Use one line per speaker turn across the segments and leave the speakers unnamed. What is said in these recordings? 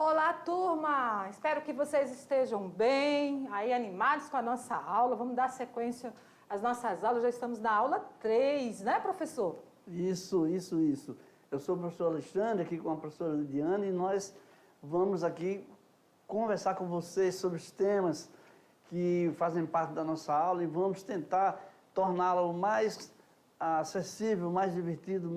Olá, turma! Espero que vocês estejam bem, aí animados com a nossa aula. Vamos dar sequência às nossas aulas. Já estamos na aula 3, né, professor?
Isso. Eu sou o professor Alexandre, aqui com a professora Lidiane, e nós vamos aqui conversar com vocês sobre os temas que fazem parte da nossa aula e vamos tentar torná-lo mais acessível, mais divertido, o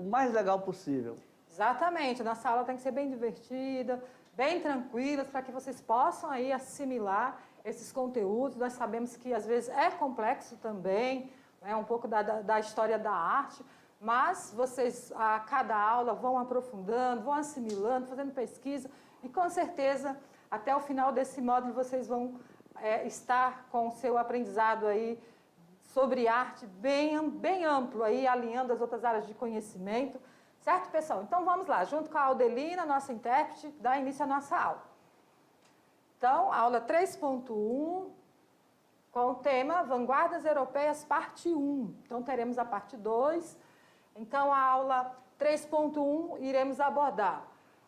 mais legal possível.
Exatamente, nossa aula tem que ser bem divertida, bem tranquila, para que vocês possam aí assimilar esses conteúdos. Nós sabemos que às vezes é complexo também, né, um pouco da história da arte, mas vocês a cada aula vão aprofundando, vão assimilando, fazendo pesquisa e com certeza até o final desse módulo vocês vão estar com o seu aprendizado aí sobre arte bem amplo, aí, alinhando as outras áreas de conhecimento. Certo, pessoal? Então, vamos lá. Junto com a Aldelina, nossa intérprete, dá início à nossa aula. Então, aula 3.1, com o tema Vanguardas Europeias, parte 1. Então, teremos a parte 2. Então, a aula 3.1, iremos abordar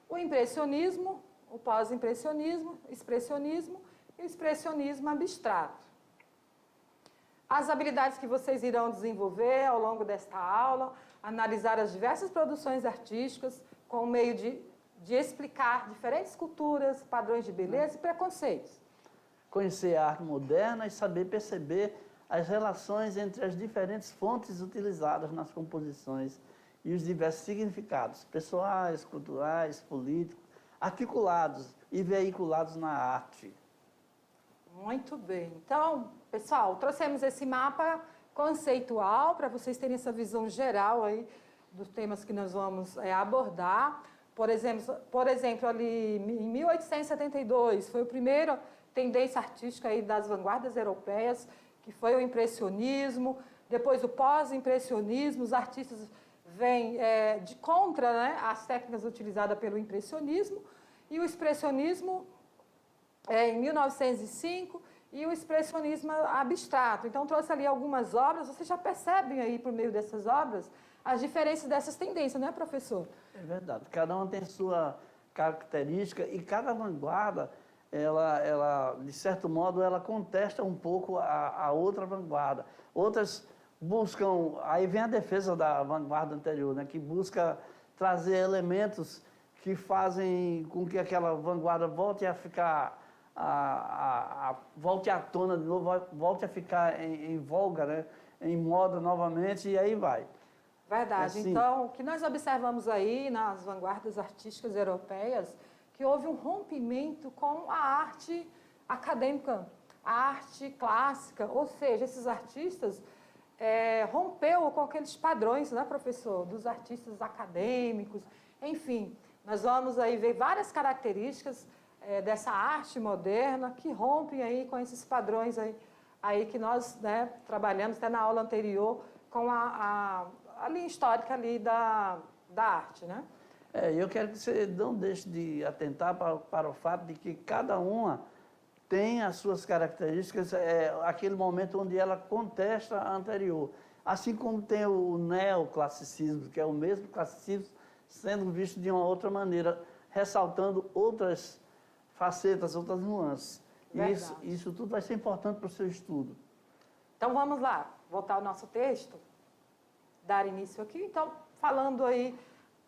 o impressionismo, o pós-impressionismo, expressionismo e o expressionismo abstrato. As habilidades que vocês irão desenvolver ao longo desta aula, analisar as diversas produções artísticas com o meio de explicar diferentes culturas, padrões de beleza e preconceitos.
Conhecer a arte moderna e saber perceber as relações entre as diferentes fontes utilizadas nas composições e os diversos significados pessoais, culturais, políticos, articulados e veiculados na arte.
Muito bem. Então, pessoal, trouxemos esse mapa conceitual para vocês terem essa visão geral aí dos temas que nós vamos abordar. Por exemplo, ali em 1872 foi a primeira tendência artística aí das vanguardas europeias, que foi o impressionismo. Depois o pós-impressionismo, os artistas vêm de contra, né, as técnicas utilizadas pelo impressionismo, e o expressionismo em 1905, e o expressionismo abstrato. Então, trouxe ali algumas obras, vocês já percebem aí, por meio dessas obras, as diferenças dessas tendências, não é, professor?
É verdade. Cada uma tem sua característica e cada vanguarda, ela de certo modo, ela contesta um pouco a outra vanguarda. Outras buscam, aí vem a defesa da vanguarda anterior, né, que busca trazer elementos que fazem com que aquela vanguarda volte a ficar volte à tona de novo, volte a ficar em voga, né? Em moda novamente, e aí vai.
Verdade.
Assim,
então, o que nós observamos aí nas vanguardas artísticas europeias, que houve um rompimento com a arte acadêmica, a arte clássica, ou seja, esses artistas rompeu com aqueles padrões, né, professor, dos artistas acadêmicos, enfim, nós vamos aí ver várias características dessa arte moderna que rompem aí com esses padrões aí que nós, né, trabalhamos até na aula anterior com a linha histórica ali da arte, né?
eu quero que você não deixe de atentar para o fato de que cada uma tem as suas características, aquele momento onde ela contesta a anterior. Assim como tem o neoclassicismo, que é o mesmo classicismo sendo visto de uma outra maneira, ressaltando outras facetas, outras nuances. Isso tudo vai ser importante para o seu estudo.
Então vamos lá, voltar ao nosso texto, dar início aqui. Então, falando aí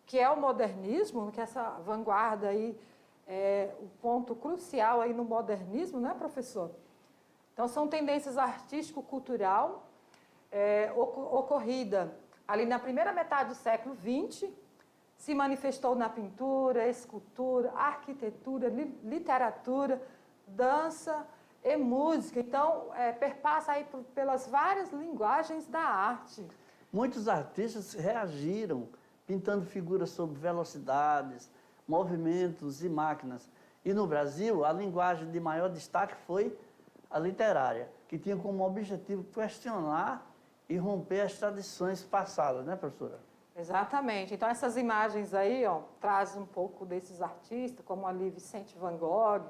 que é o modernismo, que essa vanguarda aí é o ponto crucial aí no modernismo, né, professor? Então, são tendências artístico-cultural ocorrida ali na primeira metade do século XX, se manifestou na pintura, escultura, arquitetura, literatura, dança e música. Então, perpassa aí pelas várias linguagens da arte.
Muitos artistas reagiram, pintando figuras sobre velocidades, movimentos e máquinas. E no Brasil, a linguagem de maior destaque foi a literária, que tinha como objetivo questionar e romper as tradições passadas, né, professora?
Exatamente. Então, essas imagens aí, ó, trazem um pouco desses artistas, como ali Vicente Van Gogh,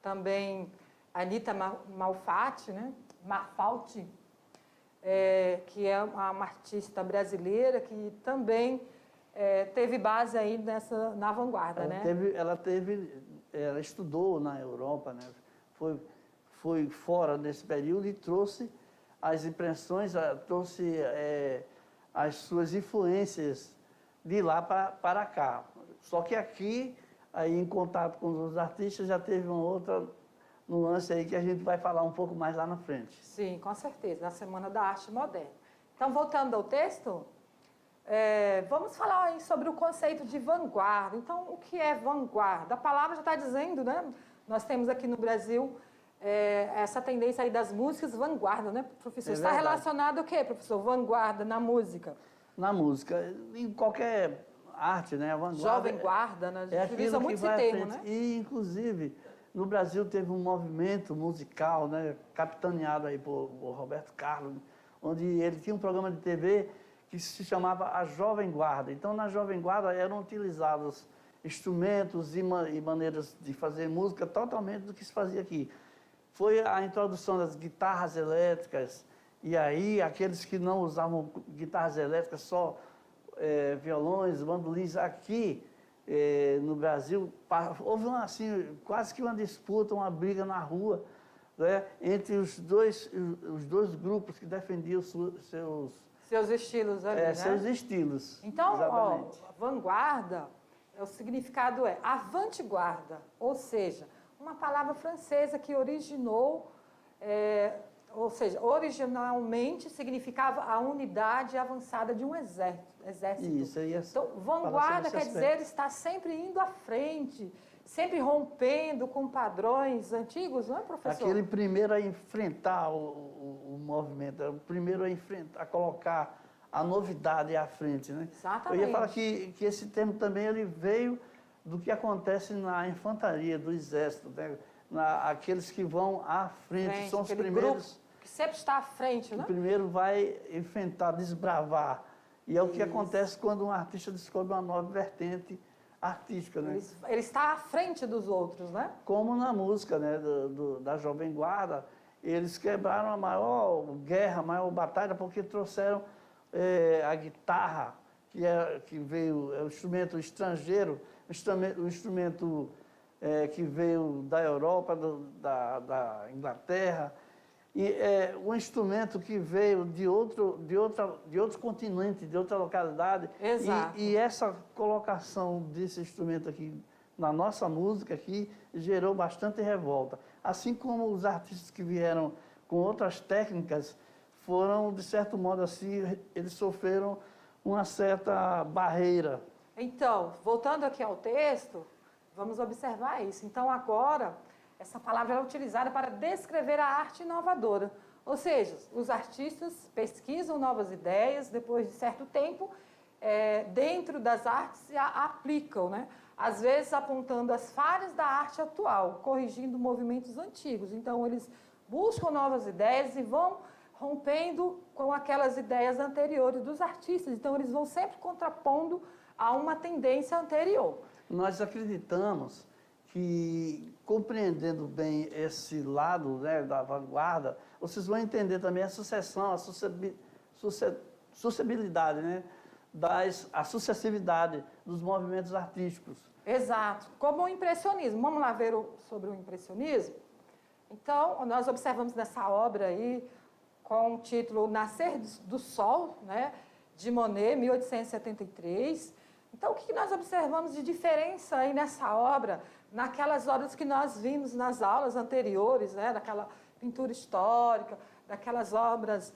também Anita Malfatti, né? Que é uma artista brasileira que também teve base aí na vanguarda, né?
Ela estudou na Europa, né? Foi fora nesse período e trouxe as impressões, trouxe as suas influências de lá para cá. Só que aqui, aí em contato com os outros artistas, já teve uma outra nuance aí que a gente vai falar um pouco mais lá na frente.
Sim, com certeza, na Semana da Arte Moderna. Então, voltando ao texto, vamos falar aí sobre o conceito de vanguarda. Então, o que é vanguarda? A palavra já está dizendo, né? Nós temos aqui no Brasil essa tendência aí das músicas vanguarda, né, professor? Está relacionado o quê, professor? Vanguarda na música?
Na música, em qualquer arte, né? A vanguarda
Jovem guarda, né? A gente utiliza muito esse termo, né?
E, inclusive, no Brasil teve um movimento musical, né, capitaneado aí por Roberto Carlos, onde ele tinha um programa de TV que se chamava A Jovem Guarda. Então, na Jovem Guarda eram utilizados instrumentos e maneiras de fazer música totalmente do que se fazia aqui. Foi a introdução das guitarras elétricas, e aí aqueles que não usavam guitarras elétricas, só violões, bandolins, aqui no Brasil, houve quase que uma disputa, uma briga na rua, né, entre os dois grupos que defendiam
seus estilos ali, né?
Seus estilos.
Então, ó, vanguarda, o significado é avant-guarda, ou seja, uma palavra francesa que originou, ou seja, originalmente significava a unidade avançada de um exército.
Isso,
então, vanguarda quer dizer estar sempre indo à frente, sempre rompendo com padrões antigos, não é, professor?
Aquele primeiro a enfrentar o movimento, o primeiro a colocar a novidade à frente, né?
Exatamente.
Eu ia falar que esse termo também ele veio do que acontece na infantaria, do exército, né? Aqueles que vão à frente, são os primeiros...
Grupo que sempre está à frente, né?
O primeiro vai enfrentar, desbravar. E é o que acontece quando um artista descobre uma nova vertente artística, né?
Ele está à frente dos outros, né?
Como na música, né, da Jovem Guarda, eles quebraram a maior guerra, a maior batalha, porque trouxeram a guitarra, que veio, é um instrumento estrangeiro, um instrumento que veio da Europa, da Inglaterra, e um instrumento que veio de outro continente, de outra localidade.
Exato.
E essa colocação desse instrumento aqui na nossa música aqui gerou bastante revolta. Assim como os artistas que vieram com outras técnicas foram, de certo modo assim, eles sofreram uma certa barreira.
Então, voltando aqui ao texto, vamos observar isso. Então, agora, essa palavra é utilizada para descrever a arte inovadora. Ou seja, os artistas pesquisam novas ideias, depois de certo tempo, dentro das artes e a aplicam, né? Às vezes apontando as falhas da arte atual, corrigindo movimentos antigos. Então, eles buscam novas ideias e vão rompendo com aquelas ideias anteriores dos artistas. Então, eles vão sempre contrapondo a uma tendência anterior.
Nós acreditamos que, compreendendo bem esse lado, né, da vanguarda, vocês vão entender também a sucessão, a sucessibilidade, né, a sucessividade dos movimentos artísticos.
Exato. Como o impressionismo. Vamos lá ver sobre o impressionismo? Então, nós observamos nessa obra aí, com o título Nascer do Sol, né, de Monet, 1873. Então, o que nós observamos de diferença aí nessa obra, naquelas obras que nós vimos nas aulas anteriores, né, daquela pintura histórica, daquelas obras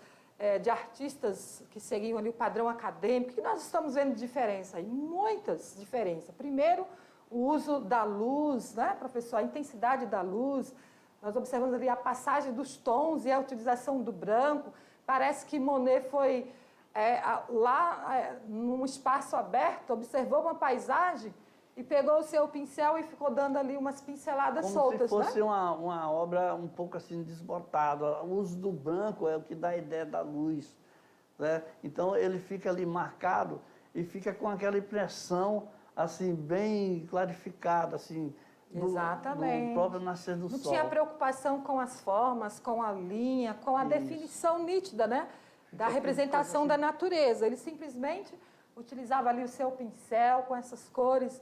de artistas que seguiam ali o padrão acadêmico? O que nós estamos vendo de diferença aí? Muitas diferenças. Primeiro, o uso da luz, né, professor? A intensidade da luz. Nós observamos ali a passagem dos tons e a utilização do branco. Parece que Monet foi num espaço aberto, observou uma paisagem e pegou o seu pincel e ficou dando ali umas pinceladas soltas,
como se fosse,
né?
uma obra um pouco assim desbotada. O uso do branco é o que dá a ideia da luz, né? Então ele fica ali marcado e fica com aquela impressão assim bem clarificada, assim, do próprio nascer do sol.
Não tinha preocupação com as formas, com a linha, com a definição nítida, né, da representação da natureza. Ele simplesmente utilizava ali o seu pincel com essas cores,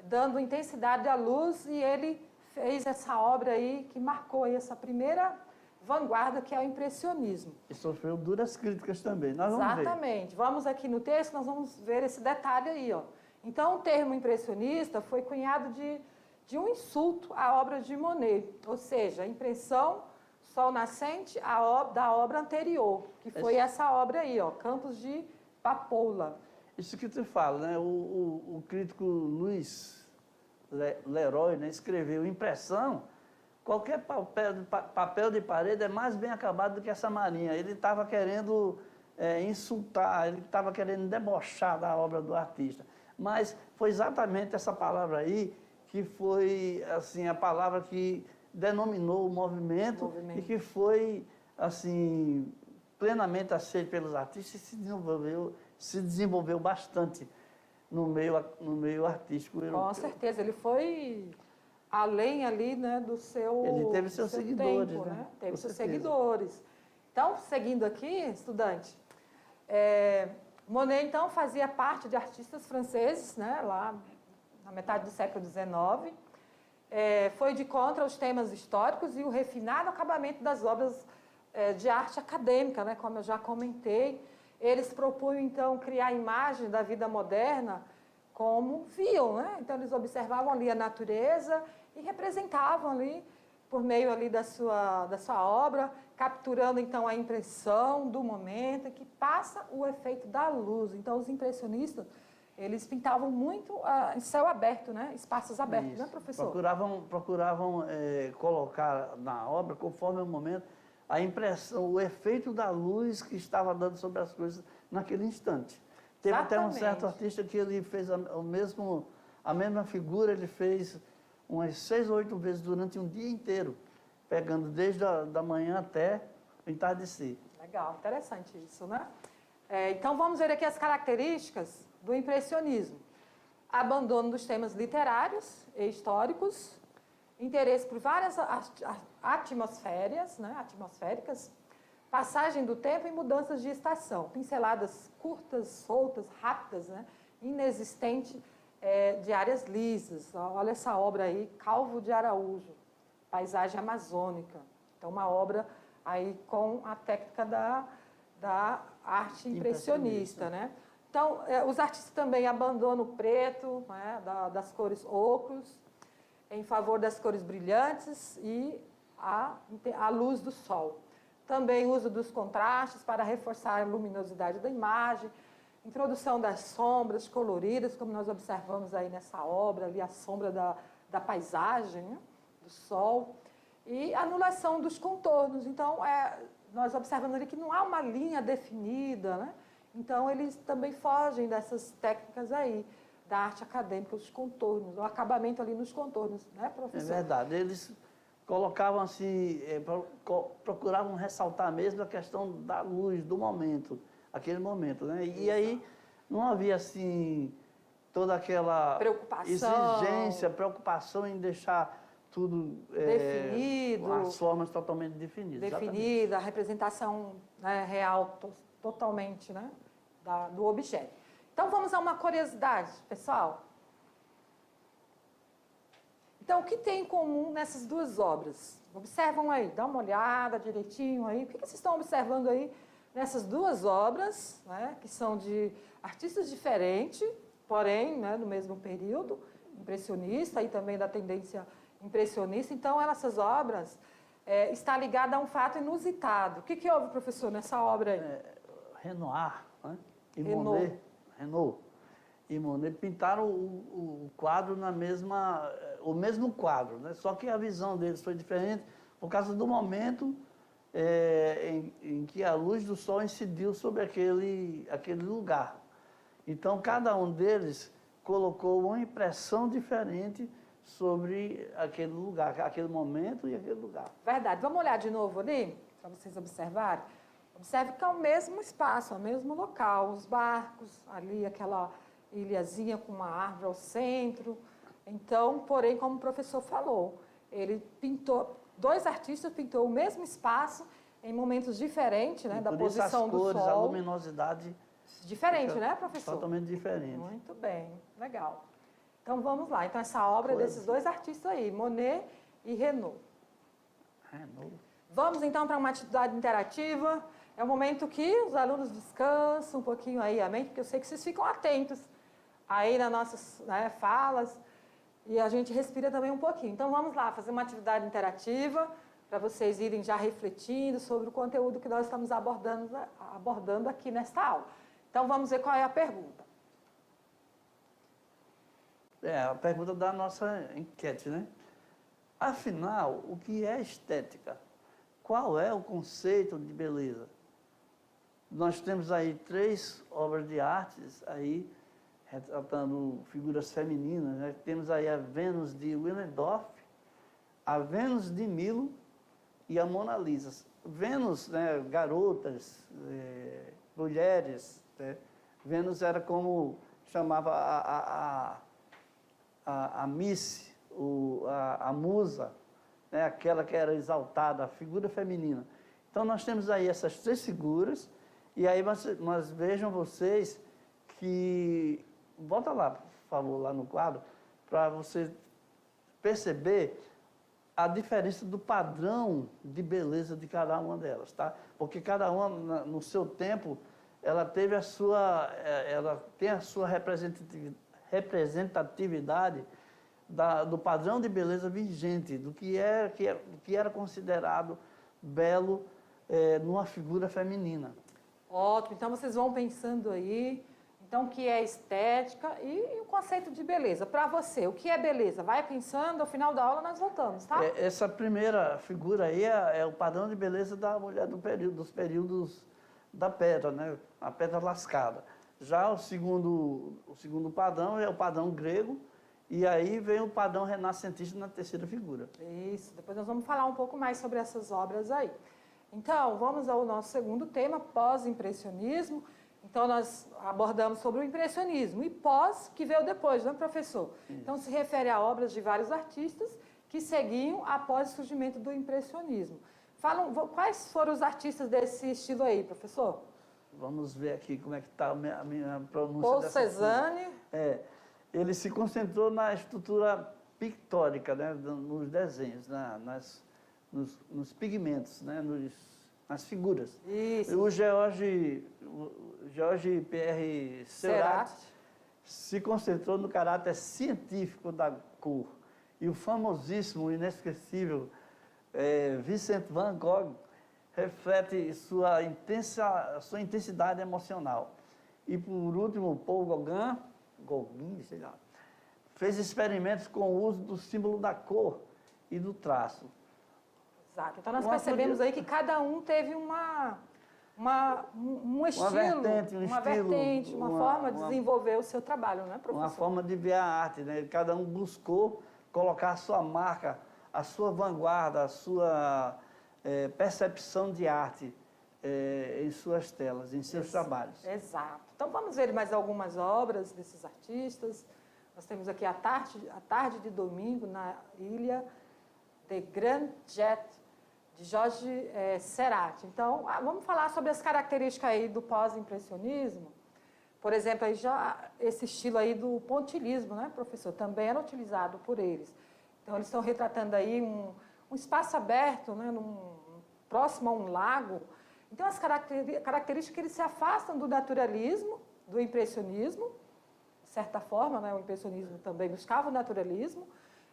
dando intensidade à luz, e ele fez essa obra aí que marcou aí essa primeira vanguarda, que é o impressionismo.
E sofreu duras críticas também. Nós vamos ver.
Exatamente. Vamos aqui no texto, nós vamos ver esse detalhe aí, ó. Então, o termo impressionista foi cunhado de um insulto à obra de Monet, ou seja, a impressão sol nascente da obra anterior, que foi essa obra aí, ó, Campos de Papoula.
Isso que tu fala, né? O crítico Luiz Leroy, né, escreveu: impressão, qualquer papel de parede é mais bem acabado do que essa marinha. Ele estava querendo insultar, ele estava querendo debochar da obra do artista. Mas foi exatamente essa palavra aí que foi assim, a palavra que denominou o movimento e que foi assim, plenamente aceito pelos artistas e se desenvolveu bastante no meio artístico europeu.
Com certeza, ele foi além ali, né, do seu
Ele teve seus seguidores,
tempo,
né?
Teve seus seguidores. Então, seguindo aqui, estudante, Monet, então, fazia parte de artistas franceses, né, lá na metade do século XIX, foi de contra os temas históricos e o refinado acabamento das obras de arte acadêmica, né, como eu já comentei. Eles propunham, então, criar a imagem da vida moderna como viam, né? Então, eles observavam ali a natureza e representavam ali, por meio ali da sua obra, capturando, então, a impressão do momento que passa o efeito da luz. Então, os impressionistas, eles pintavam muito em céu aberto, né? Espaços abertos,
Isso.
Né, professor?
Procuravam colocar na obra, conforme o momento, a impressão, o efeito da luz que estava dando sobre as coisas naquele instante. Teve até um certo artista que ele fez a mesma figura, ele fez umas 6 ou 8 vezes durante um dia inteiro, pegando desde da manhã até o entardecer.
Legal, interessante isso, né? Então, vamos ver aqui as características do impressionismo. Abandono dos temas literários e históricos, interesse por várias atmosféricas, passagem do tempo e mudanças de estação, pinceladas curtas, soltas, rápidas, né? Inexistente de áreas lisas. Olha essa obra aí, Calvo de Araújo, paisagem amazônica. Então, uma obra aí com a técnica da arte impressionista, né? Então, os artistas também abandonam o preto, né, das cores ocros, em favor das cores brilhantes e a luz do sol. Também uso dos contrastes para reforçar a luminosidade da imagem, introdução das sombras coloridas, como nós observamos aí nessa obra, ali a sombra da paisagem, né, do sol, e anulação dos contornos. Então, nós observamos ali que não há uma linha definida, né? Então, eles também fogem dessas técnicas aí, da arte acadêmica, os contornos, o acabamento ali nos contornos, né, professor?
É verdade, eles colocavam assim, procuravam ressaltar mesmo a questão da luz, do momento, aquele momento, né? E aí não havia assim toda aquela exigência, preocupação em deixar tudo
definido,
as formas totalmente definidas.
Definida, a representação, né, real, totalmente, né, do objeto. Então, vamos a uma curiosidade, pessoal. Então, o que tem em comum nessas duas obras? Observam aí, dá uma olhada direitinho aí. O que vocês estão observando aí nessas duas obras, né, que são de artistas diferentes, porém, né, no mesmo período, impressionista e também da tendência impressionista. Então, essas obras está ligada a um fato inusitado. O que houve, professor, nessa obra aí?
Renoir, né? E Renault e Monet pintaram o quadro o mesmo quadro, né? Só que a visão deles foi diferente por causa do momento em que a luz do sol incidiu sobre aquele lugar. Então, cada um deles colocou uma impressão diferente sobre aquele lugar, aquele momento e aquele lugar.
Verdade. Vamos olhar de novo ali, para vocês observarem. Observe que é o mesmo espaço, é o mesmo local, os barcos, ali aquela ilhazinha com uma árvore ao centro. Então, porém, como o professor falou, ele pintou, dois artistas pintou o mesmo espaço em momentos diferentes, né, da posição do sol.
A luminosidade
Diferente, né, professor?
Totalmente diferente.
Muito bem, legal. Então vamos lá. Então essa obra é desses dois artistas aí, Monet e Renoir. Vamos então para uma atividade interativa. É um momento que os alunos descansam um pouquinho aí a mente, porque eu sei que vocês ficam atentos aí nas nossas, né, falas e a gente respira também um pouquinho. Então vamos lá, fazer uma atividade interativa para vocês irem já refletindo sobre o conteúdo que nós estamos abordando aqui nesta aula. Então vamos ver qual é a pergunta.
A pergunta da nossa enquete, né? Afinal, o que é estética? Qual é o conceito de beleza? Nós temos aí 3 obras de artes aí, retratando figuras femininas, né? Temos aí a Vênus de Willendorf, a Vênus de Milo e a Mona Lisa. Vênus, né, garotas, mulheres, né? Vênus era como chamava a Miss, a musa, né, aquela que era exaltada, a figura feminina. Então, nós temos aí essas 3 figuras, e aí mas vejam vocês que... Volta lá, por favor, lá no quadro, para você perceber a diferença do padrão de beleza de cada uma delas, tá? Porque cada uma, no seu tempo, ela teve ela tem a sua representatividade do padrão de beleza vigente, do que era considerado belo numa figura feminina.
Ótimo, então vocês vão pensando aí, então o que é estética e o conceito de beleza. Para você, o que é beleza? Vai pensando, ao final da aula nós voltamos, tá?
Essa primeira figura aí é o padrão de beleza da mulher dos períodos da pedra, né? A pedra lascada. Já o segundo padrão é o padrão grego, e aí vem o padrão renascentista na terceira figura.
Isso, depois nós vamos falar um pouco mais sobre essas obras aí. Então, vamos ao nosso segundo tema, pós-impressionismo. Então, nós abordamos sobre o impressionismo e pós, que veio depois, né, professor? Isso. Então, se refere a obras de vários artistas que seguiam após o surgimento do impressionismo. Quais foram os artistas desse estilo aí, professor?
Vamos ver aqui como é que está a minha pronúncia.
Paul Cézanne.
Ele se concentrou na estrutura pictórica, né, nos desenhos, nos pigmentos, né, nas figuras.
Isso.
O Georges Pierre Seurat se concentrou no caráter científico da cor. E o famosíssimo, inesquecível Vincent van Gogh reflete sua intensidade emocional. E, por último, Paul Gauguin, sei lá, fez experimentos com o uso do símbolo da cor e do traço.
Exato. Então, nós percebemos aí que cada um teve um estilo, uma vertente, uma forma de desenvolver o seu trabalho, né, professor?
Uma forma de ver a arte, né? Cada um buscou colocar a sua marca, a sua vanguarda, a sua percepção de arte em suas telas, em seus trabalhos.
Exato. Então, vamos ver mais algumas obras desses artistas. Nós temos aqui a tarde de domingo na ilha de Grand Jet, de Georges Seurat. Então, vamos falar sobre as características aí do pós-impressionismo. Por exemplo, aí já esse estilo aí do pontilhismo, né, professor? Também era utilizado por eles. Então, eles estão retratando aí um espaço aberto, né, próximo a um lago. Então, as características que eles se afastam do naturalismo, do impressionismo, de certa forma, né, o impressionismo também buscava o naturalismo.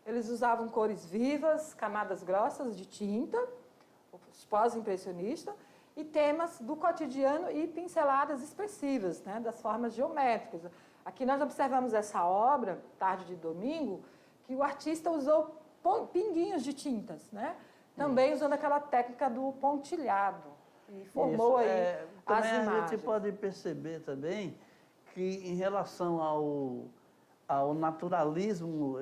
Eles usavam cores vivas, camadas grossas de tinta, os pós-impressionistas, e temas do cotidiano e pinceladas expressivas, né, das formas geométricas. Aqui nós observamos essa obra, Tarde de Domingo, que o artista usou pinguinhos de tintas, né? Também usando aquela técnica do pontilhado, e formou aí as imagens.
A gente pode perceber também que, em relação ao naturalismo,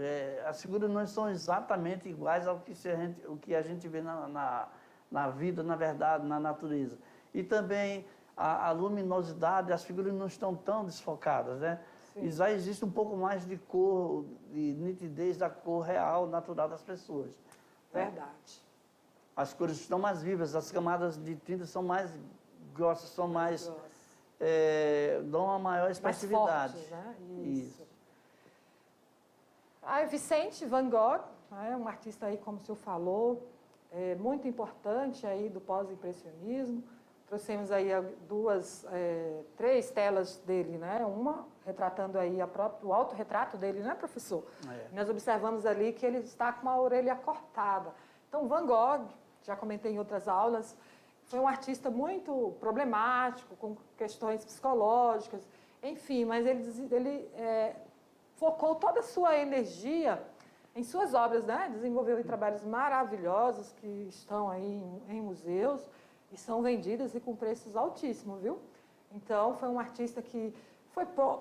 as figuras não são exatamente iguais ao que a gente vê na vida, na verdade, na natureza. E também a luminosidade, as figuras não estão tão desfocadas, né? E já existe um pouco mais de cor, de nitidez da cor real, natural das pessoas.
Verdade.
As cores estão mais vivas, as camadas de tinta são mais grossas, são mais dão uma maior expressividade.
Mais fortes, né? Isso. Aí, Vicente Van Gogh, né, um artista aí, como o senhor falou, muito importante aí do pós-impressionismo. Trouxemos aí três telas dele, né? Uma retratando aí o autorretrato dele, né, professor? Nós observamos ali que ele está com a orelha cortada. Então, Van Gogh, já comentei em outras aulas, foi um artista muito problemático, com questões psicológicas, enfim, mas ele focou toda a sua energia em suas obras, né? Desenvolveu trabalhos maravilhosos que estão aí em museus e são vendidas e com preços altíssimos, viu? Então, foi um artista que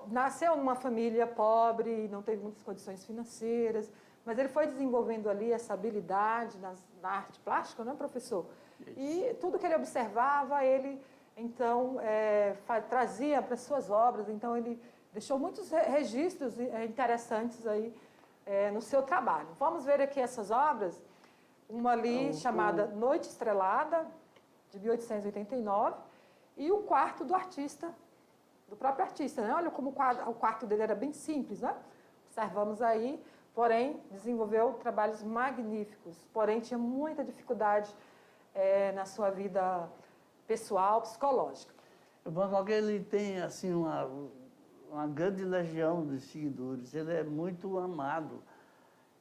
nasceu numa família pobre, não teve muitas condições financeiras, mas ele foi desenvolvendo ali essa habilidade na arte plástica, né, professor? Isso. E tudo que ele observava, ele, então, trazia para as suas obras. Então, ele deixou muitos registros interessantes aí no seu trabalho. Vamos ver aqui essas obras. Uma ali chamada Noite Estrelada, de 1889, e o quarto do artista, do próprio artista, né? Olha como o quarto dele era bem simples, né? Observamos aí, porém, desenvolveu trabalhos magníficos, porém tinha muita dificuldade na sua vida pessoal, psicológica.
O Van Gogh, ele tem, assim, uma grande legião de seguidores, ele é muito amado.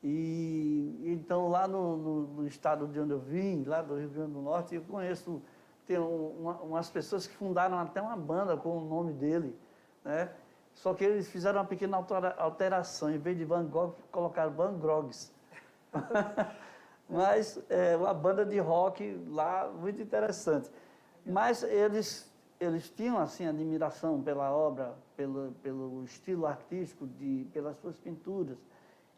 E então, lá no estado de onde eu vim, lá do Rio Grande do Norte, eu conheço, tem umas pessoas que fundaram até uma banda com o nome dele, né? Só que eles fizeram uma pequena alteração, em vez de Van Gogh, colocaram Van Grogs. Mas uma banda de rock lá, muito interessante. Mas eles tinham, assim, admiração pela obra, pelo estilo artístico, pelas suas pinturas.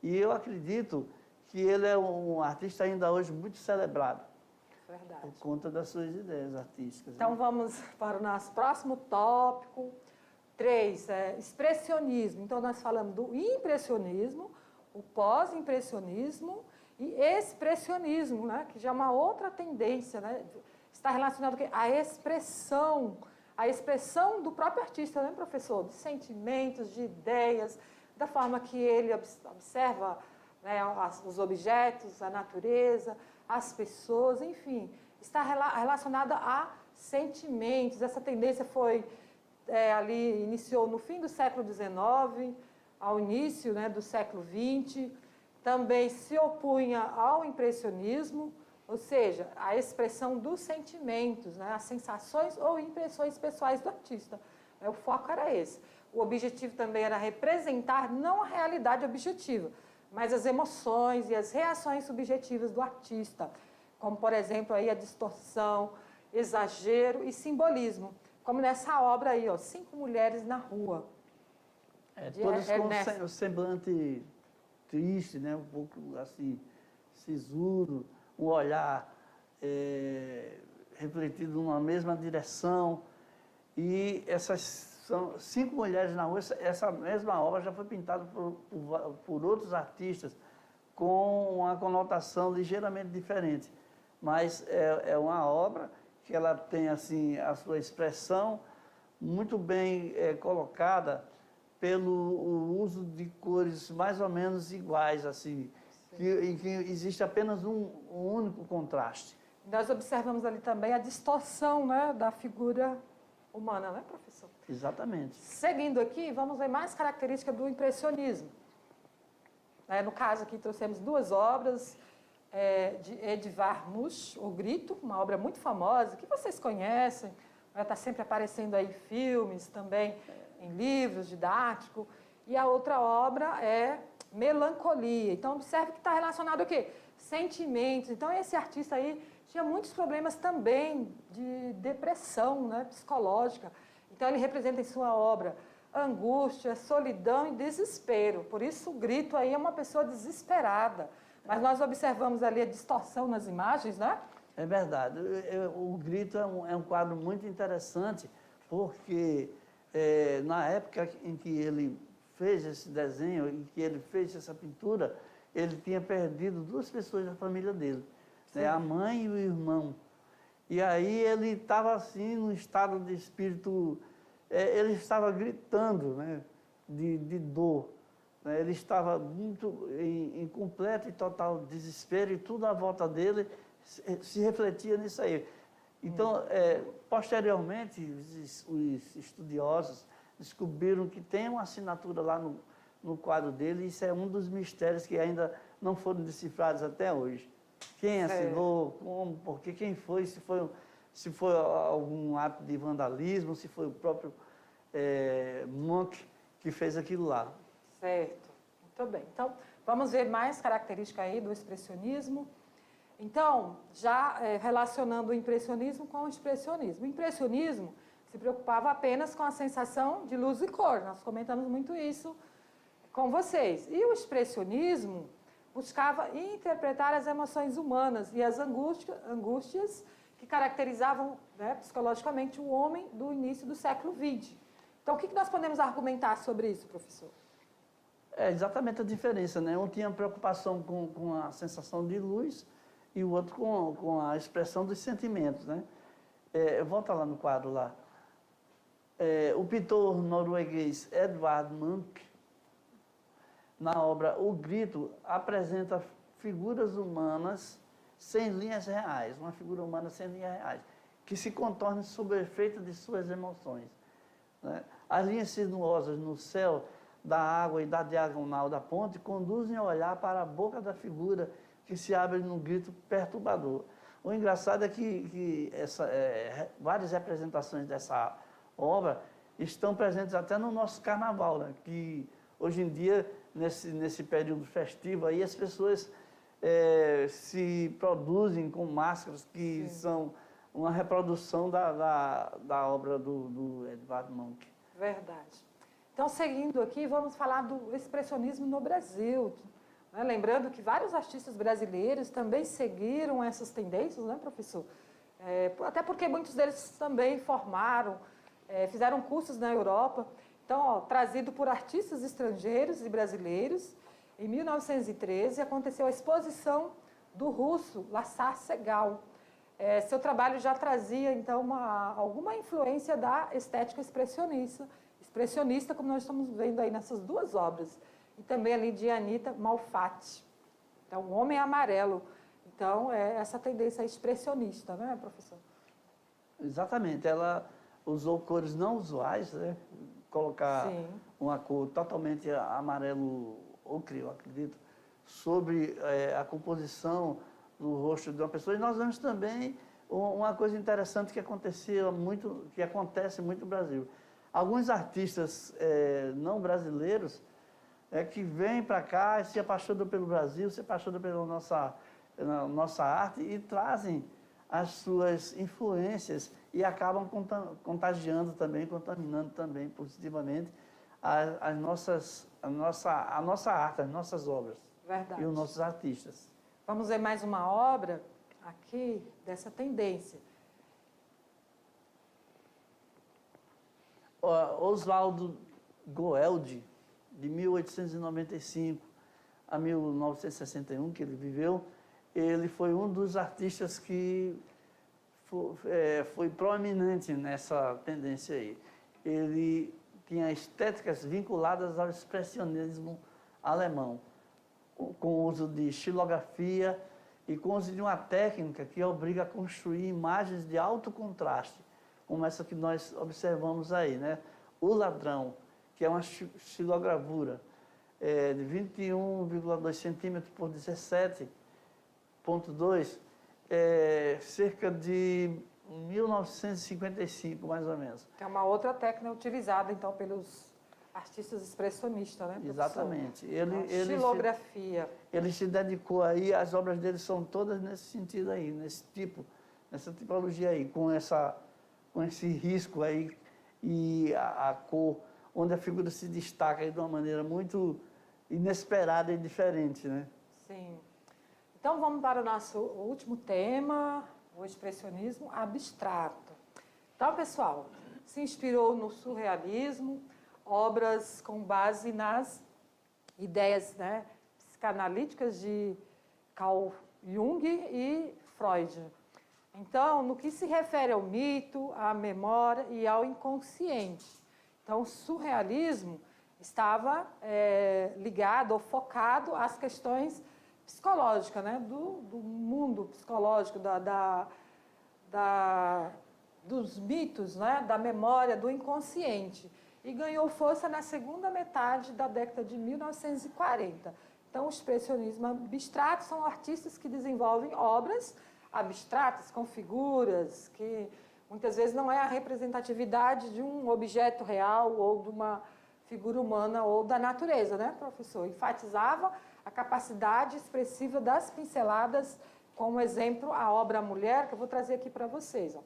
E eu acredito que ele é um artista ainda hoje muito celebrado.
Verdade.
Por conta das suas ideias artísticas.
Então, vamos para o nosso próximo tópico. 3, expressionismo. Então, nós falamos do impressionismo, o pós-impressionismo e expressionismo, né? Que já é uma outra tendência, né? Está relacionado à expressão do próprio artista, né, professor? De sentimentos, de ideias, da forma que ele observa, né, os objetos, a natureza, as pessoas, enfim, está relacionada a sentimentos. Essa tendência iniciou no fim do século XIX, ao início, né, do século XX, também se opunha ao impressionismo, ou seja, a expressão dos sentimentos, né, as sensações ou impressões pessoais do artista. O foco era esse. O objetivo também era representar não a realidade objetiva, mas as emoções e as reações subjetivas do artista, como, por exemplo, aí a distorção, exagero e simbolismo, como nessa obra aí, 5 mulheres na rua.
Todas com o semblante triste, né? Um pouco assim, sisudo, um olhar refletido numa mesma direção. E essas são 5 mulheres na rua. Essa mesma obra já foi pintada por outros artistas com uma conotação ligeiramente diferente. Mas é uma obra que ela tem, assim, a sua expressão muito bem colocada pelo uso de cores mais ou menos iguais, assim, em que existe apenas um único contraste.
Nós observamos ali também a distorção, né, da figura humana, né, professor?
Exatamente.
Seguindo aqui, vamos ver mais características do impressionismo. No caso aqui, trouxemos 2 obras de Edvard Munch, O Grito, uma obra muito famosa, que vocês conhecem, está sempre aparecendo aí em filmes, também em livros didáticos. E a outra obra é Melancolia. Então, observe que está relacionado ao quê? Sentimentos. Então, esse artista aí tinha muitos problemas também de depressão, né, psicológica. Então, ele representa em sua obra angústia, solidão e desespero. Por isso, o Grito aí é uma pessoa desesperada. Mas nós observamos ali a distorção nas imagens, né?
É verdade. O Grito é um quadro muito interessante, porque na época em que ele fez esse desenho, em que ele fez essa pintura, ele tinha perdido 2 pessoas da família dele, né? A mãe e o irmão. E aí ele estava assim, num estado de espírito ele estava gritando, né, de dor. Né? Ele estava muito em completo e total desespero e tudo à volta dele se refletia nisso aí. Então, posteriormente, os estudiosos descobriram que tem uma assinatura lá no quadro dele, e isso é um dos mistérios que ainda não foram decifrados até hoje. Quem assinou, como, por quê, quem foi, se foi algum ato de vandalismo, se foi o próprio Munch que fez aquilo lá.
Certo, muito bem. Então, vamos ver mais características aí do expressionismo. Então, já relacionando o impressionismo com o expressionismo. O impressionismo se preocupava apenas com a sensação de luz e cor. Nós comentamos muito isso com vocês. E o expressionismo buscava interpretar as emoções humanas e as angústias que caracterizavam, né, psicologicamente o homem do início do século XX. Então, o que nós podemos argumentar sobre isso, professor?
É exatamente a diferença, né? Um tinha preocupação com a sensação de luz e o outro com a expressão dos sentimentos, né? Volta lá no quadro lá. O pintor norueguês Edvard Munch, na obra O Grito, apresenta figuras humanas sem linhas reais, uma figura humana sem linhas reais, que se contorna sob o efeito de suas emoções. Né? As linhas sinuosas no céu da água e da diagonal da ponte conduzem a olhar para a boca da figura que se abre num grito perturbador. O engraçado é que várias representações dessa obra estão presentes até no nosso carnaval, né? Que hoje em dia, nesse período festivo, aí as pessoas se produzem com máscaras que Sim. são uma reprodução da obra do Edvard Munch.
Verdade. Então, seguindo aqui, vamos falar do expressionismo no Brasil. Né? Lembrando que vários artistas brasileiros também seguiram essas tendências, né, professor? Até porque muitos deles também formaram, fizeram cursos na Europa. Então, ó, trazido por artistas estrangeiros e brasileiros, em 1913 aconteceu a exposição do russo Lassar Segal. Seu trabalho já trazia, então, alguma influência da estética expressionista, como nós estamos vendo aí nessas duas obras. E também ali de Anita Malfatti. Então, O Homem Amarelo. Então, essa tendência expressionista, não é, professor?
Exatamente. Ela usou cores não usuais, né? Colocar Sim. uma cor totalmente amarelo ocre, eu acredito, sobre a composição do rosto de uma pessoa. E nós vemos também uma coisa interessante que acontece muito no Brasil. Alguns artistas não brasileiros que vêm para cá, se apaixonam pelo Brasil, se apaixonam pela nossa arte e trazem as suas influências e acabam contagiando também, contaminando também positivamente a nossa arte, as nossas obras.
Verdade.
E os nossos artistas.
Vamos ver mais uma obra aqui dessa tendência.
Oswaldo Goeldi, de 1895 a 1961, que ele viveu, ele foi um dos artistas que foi proeminente nessa tendência aí. Ele tinha estéticas vinculadas ao expressionismo alemão, com o uso de xilografia e com o uso de uma técnica que obriga a construir imagens de alto contraste, como essa que nós observamos aí, né? O Ladrão, que é uma xilogravura de 21,2 centímetros por 17,2, cerca de 1955, mais ou menos.
É uma outra técnica utilizada, então, pelos artistas expressionistas, né, professor?
Exatamente.
Xilografia.
Ele se dedicou aí, as obras dele são todas nesse sentido aí, nessa tipologia aí, com esse risco aí e a cor, onde a figura se destaca aí de uma maneira muito inesperada e diferente, né?
Sim. Então, vamos para o nosso último tema, o expressionismo abstrato. Então, pessoal, se inspirou no surrealismo, obras com base nas ideias, né, psicanalíticas de Carl Jung e Freud. Então, no que se refere ao mito, à memória e ao inconsciente. Então, o surrealismo estava ligado ou focado às questões psicológicas, né? do mundo psicológico, dos mitos, né? Da memória, do inconsciente. E ganhou força na segunda metade da década de 1940. Então, o expressionismo abstrato são artistas que desenvolvem obras abstratas, com figuras, que muitas vezes não é a representatividade de um objeto real ou de uma figura humana ou da natureza, né, professor? Enfatizava a capacidade expressiva das pinceladas, como exemplo, a obra Mulher, que eu vou trazer aqui para vocês. Ó.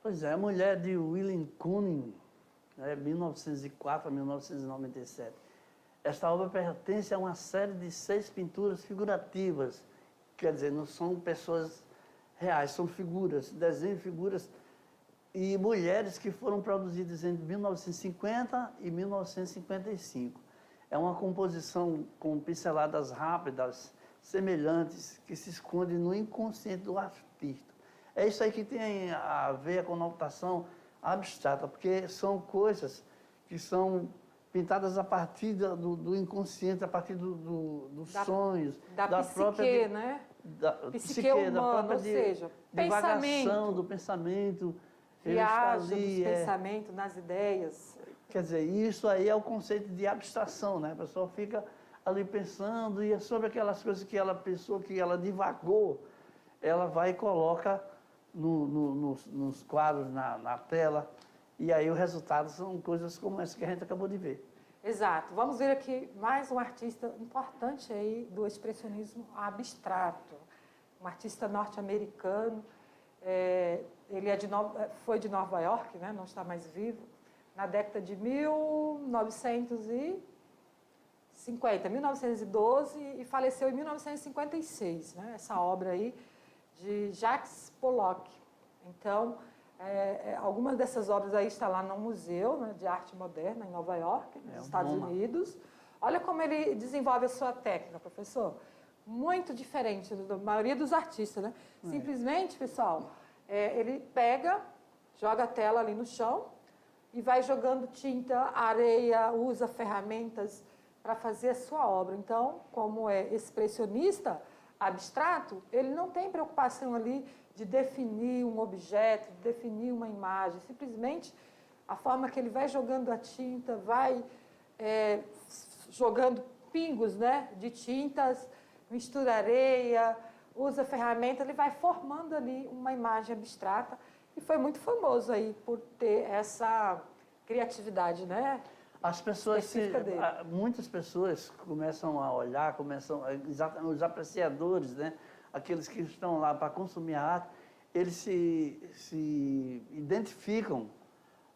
Pois é, a Mulher de William Kuning, 1904 a 1997. Esta obra pertence a uma série de 6 pinturas figurativas, quer dizer, não são pessoas reais, são figuras, desenhos de figuras e mulheres que foram produzidas entre 1950 e 1955. É uma composição com pinceladas rápidas, semelhantes, que se esconde no inconsciente do artista. É isso aí que tem a ver com a conotação abstrata, porque são coisas que são pintadas a partir do inconsciente, a partir dos sonhos,
da psique, própria, né?
Da psique humana,
ou seja,
divagação do pensamento.
Viagem do pensamento, nas ideias.
Quer dizer, isso aí é o conceito de abstração, né? A pessoa fica ali pensando e é sobre aquelas coisas que ela pensou, que ela divagou, ela vai e coloca nos quadros, na tela, e aí o resultado são coisas como essa que a gente acabou de ver.
Exato. Vamos ver aqui mais um artista importante aí do expressionismo abstrato. Um artista norte-americano. Ele foi de Nova York, né? Não está mais vivo. Na década de 1912 e faleceu em 1956. Né? Essa obra aí de Jacques Pollock. Então, algumas dessas obras aí estão lá no Museu, né, de Arte Moderna, em Nova York, nos Estados Unidos. Olha como ele desenvolve a sua técnica, professor. Muito diferente da maioria dos artistas, né? Simplesmente, pessoal, ele pega, joga a tela ali no chão e vai jogando tinta, areia, usa ferramentas para fazer a sua obra. Então, como é expressionista abstrato, ele não tem preocupação ali de definir um objeto, de definir uma imagem. Simplesmente, a forma que ele vai jogando a tinta, vai jogando pingos, né, de tintas, mistura areia, usa ferramenta, ele vai formando ali uma imagem abstrata. E foi muito famoso aí por ter essa criatividade, né?
As pessoas, muitas pessoas começam a olhar, os apreciadores, né? Aqueles que estão lá para consumir a arte, eles se identificam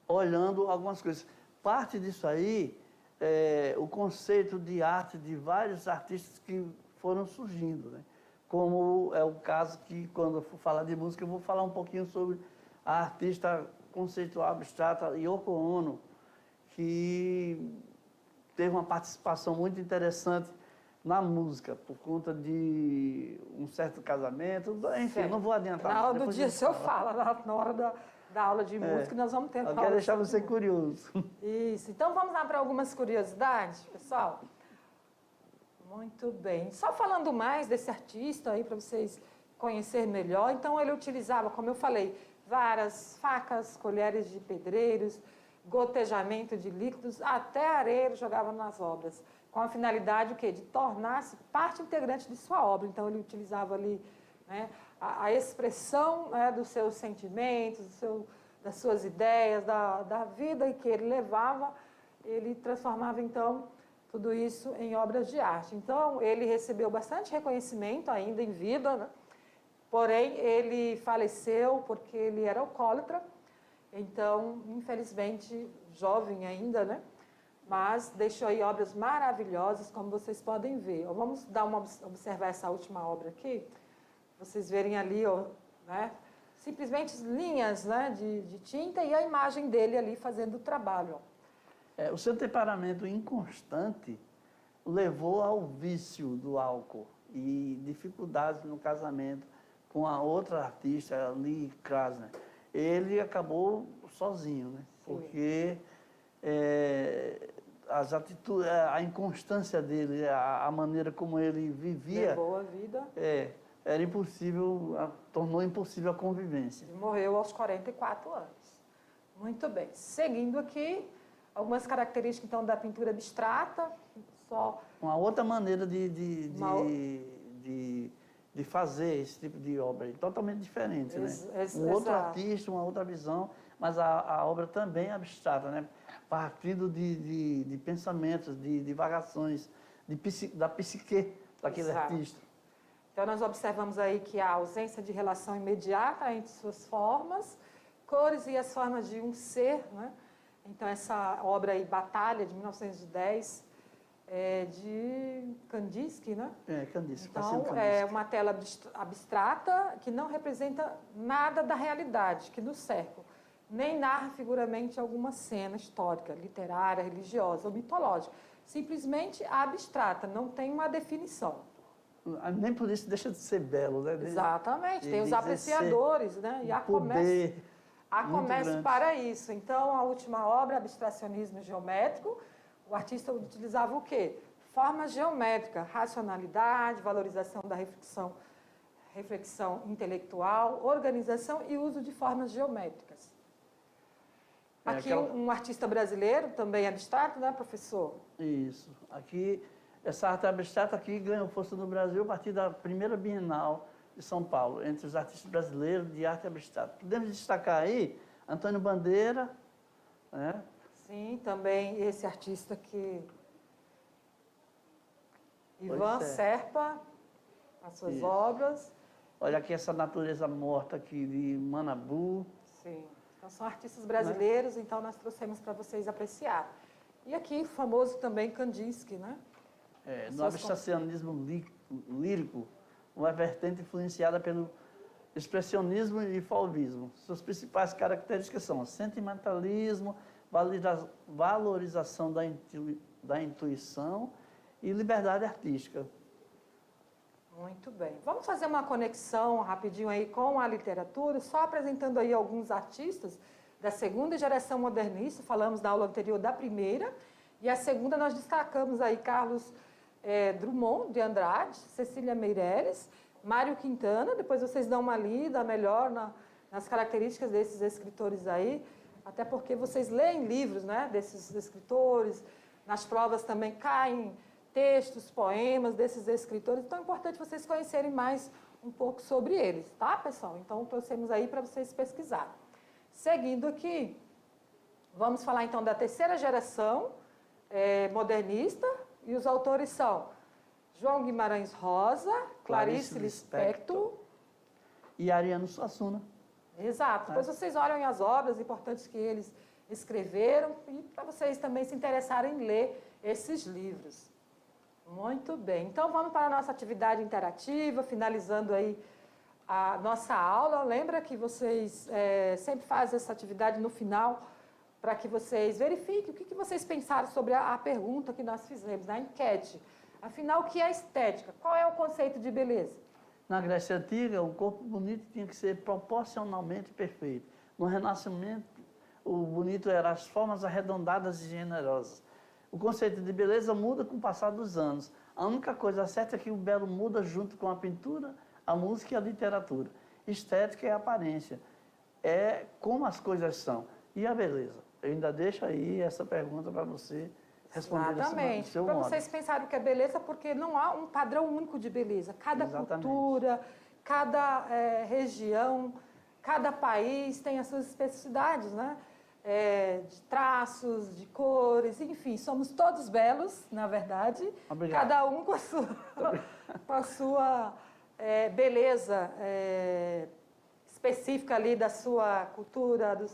olhando algumas coisas. Parte disso aí é o conceito de arte de vários artistas que foram surgindo, né? Como é o caso que, quando eu for falar de música, eu vou falar um pouquinho sobre a artista conceitual abstrata Yoko Ono, que teve uma participação muito interessante na música, por conta de um certo casamento, enfim, não vou adiantar.
Na hora do dia, o senhor fala, na hora da aula de música, nós vamos tentar.
Eu quero deixar você curioso.
Isso, então vamos lá para algumas curiosidades, pessoal? Muito bem. Só falando mais desse artista aí, para vocês conhecerem melhor, então ele utilizava, como eu falei, varas, facas, colheres de pedreiros, gotejamento de líquidos, até areia ele jogava nas obras, com a finalidade o quê? De tornar-se parte integrante de sua obra. Então, ele utilizava ali, né, a expressão, né, dos seus sentimentos, das suas ideias, da vida que ele levava, ele transformava, então, tudo isso em obras de arte. Então, ele recebeu bastante reconhecimento ainda em vida, né? Porém, ele faleceu porque ele era alcoólatra. Então, infelizmente, jovem ainda, né? Mas deixou aí obras maravilhosas, como vocês podem ver. Vamos observar essa última obra aqui. Vocês verem ali, ó, né? Simplesmente linhas, né, de tinta e a imagem dele ali fazendo o trabalho.
O seu temperamento inconstante levou ao vício do álcool e dificuldades no casamento com a outra artista, Lee Krasner. Ele acabou sozinho, né? porque as atitudes, a inconstância dele, a maneira como ele vivia,
levou a vida.
Era impossível, tornou impossível a convivência.
Ele morreu aos 44 anos. Muito bem. Seguindo aqui, algumas características, então, da pintura abstrata.
Uma outra maneira de fazer esse tipo de obra, totalmente diferente, né? Um outro artista, uma outra visão, mas a obra também é abstrata, né? Partindo de pensamentos, de divagações, da psique daquele artista.
Então, nós observamos aí que há ausência de relação imediata entre suas formas, cores e as formas de um ser, né? Então, essa obra aí, Batalha, de 1910, é de Kandinsky, né?
Kandinsky.
Então, é uma tela abstrata que não representa nada da realidade que nos cerca, nem narra figuramente alguma cena histórica, literária, religiosa ou mitológica. Simplesmente abstrata, não tem uma definição.
Nem por isso deixa de ser belo, né?
Exatamente, tem os apreciadores, né? E há comércio para isso. Então, a última obra, Abstracionismo Geométrico, o artista utilizava o quê? Forma geométrica, racionalidade, valorização da reflexão intelectual, organização e uso de formas geométricas. Aqui um artista brasileiro, também abstrato, né, professor?
Isso. Aqui, essa arte abstrata aqui ganhou força no Brasil a partir da primeira Bienal de São Paulo, entre os artistas brasileiros de arte abstrata. Podemos destacar aí Antônio Bandeira, né?
Sim, também esse artista que... Ivan Serpa, as suas obras.
Olha aqui essa natureza morta aqui de Manabu.
Sim, então são artistas brasileiros, então nós trouxemos para vocês apreciar. E aqui o famoso também Kandinsky, né?
No abstracionismo lírico, uma vertente influenciada pelo expressionismo e fauvismo. Suas principais características são sentimentalismo, valorização da intuição e liberdade artística.
Muito bem. Vamos fazer uma conexão rapidinho aí com a literatura, só apresentando aí alguns artistas da segunda geração modernista. Falamos na aula anterior da primeira, e a segunda nós destacamos aí Carlos Drummond de Andrade, Cecília Meirelles, Mário Quintana. Depois vocês dão uma lida melhor nas características desses escritores aí, até porque vocês leem livros, né, desses escritores, nas provas também caem textos, poemas desses escritores, então é importante vocês conhecerem mais um pouco sobre eles, tá, pessoal? Então, trouxemos aí para vocês pesquisarem. Seguindo aqui, vamos falar então da terceira geração modernista, e os autores são João Guimarães Rosa, Clarice Lispector
e Ariano Suassuna.
Exato. Depois vocês olham as obras importantes que eles escreveram e para vocês também se interessarem em ler esses livros. Muito bem. Então, vamos para a nossa atividade interativa, finalizando aí a nossa aula. Lembra que vocês sempre fazem essa atividade no final para que vocês verifiquem o que vocês pensaram sobre a pergunta que nós fizemos, na enquete. Afinal, o que é estética? Qual é o conceito de beleza?
Na Grécia Antiga, o corpo bonito tinha que ser proporcionalmente perfeito. No Renascimento, o bonito eram as formas arredondadas e generosas. O conceito de beleza muda com o passar dos anos. A única coisa certa é que o belo muda junto com a pintura, a música e a literatura. Estética é aparência, é como as coisas são. E a beleza? Eu ainda deixo aí essa pergunta para você responder.
Exatamente. Para vocês pensarem o que é beleza, porque não há um padrão único de beleza. Cada cultura, cada região, cada país tem as suas especificidades, né? De traços, de cores, enfim, somos todos belos, na verdade.
Obrigado.
Cada um com a sua beleza específica ali da sua cultura, dos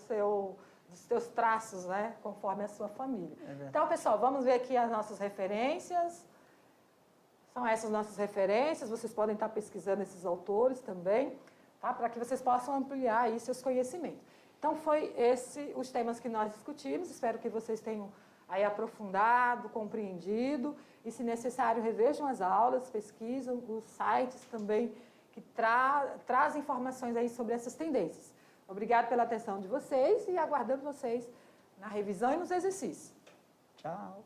seus traços, né, conforme a sua família. Então, pessoal, vamos ver aqui as nossas referências. São essas nossas referências, vocês podem estar pesquisando esses autores também, tá? Para que vocês possam ampliar aí seus conhecimentos. Então, foi os temas que nós discutimos, espero que vocês tenham aí aprofundado, compreendido, e se necessário, revejam as aulas, pesquisam os sites também que trazem informações aí sobre essas tendências. Obrigado pela atenção de vocês e aguardamos vocês na revisão e nos exercícios.
Tchau.